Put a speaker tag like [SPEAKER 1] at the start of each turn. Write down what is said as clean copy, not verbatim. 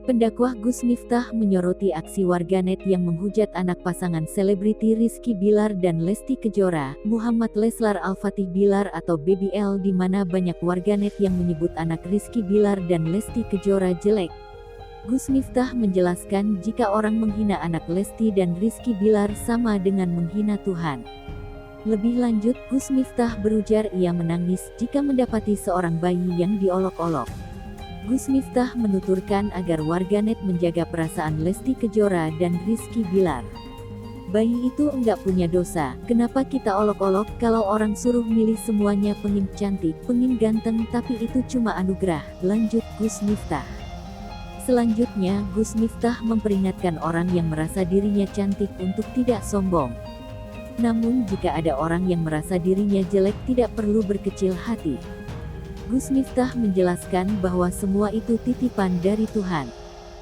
[SPEAKER 1] Pendakwah Gus Miftah menyoroti aksi warganet yang menghujat anak pasangan selebriti Rizky Bilar dan Lesti Kejora, Muhammad Leslar Al-Fatih Bilar atau Baby L, di mana banyak warganet yang menyebut anak Rizky Bilar dan Lesti Kejora jelek. Gus Miftah menjelaskan jika orang menghina anak Lesti dan Rizky Bilar sama dengan menghina Tuhan. Lebih lanjut, Gus Miftah berujar ia menangis jika mendapati seorang bayi yang diolok-olok. Gus Miftah menuturkan agar warganet menjaga perasaan Lesti Kejora dan Rizky Bilar. Bayi itu enggak punya dosa, kenapa kita olok-olok? Kalau orang suruh milih semuanya pengin cantik, pengin ganteng, tapi itu cuma anugerah, lanjut Gus Miftah. Selanjutnya, Gus Miftah memperingatkan orang yang merasa dirinya cantik untuk tidak sombong. Namun jika ada orang yang merasa dirinya jelek tidak perlu berkecil hati. Gus Miftah menjelaskan bahwa semua itu titipan dari Tuhan.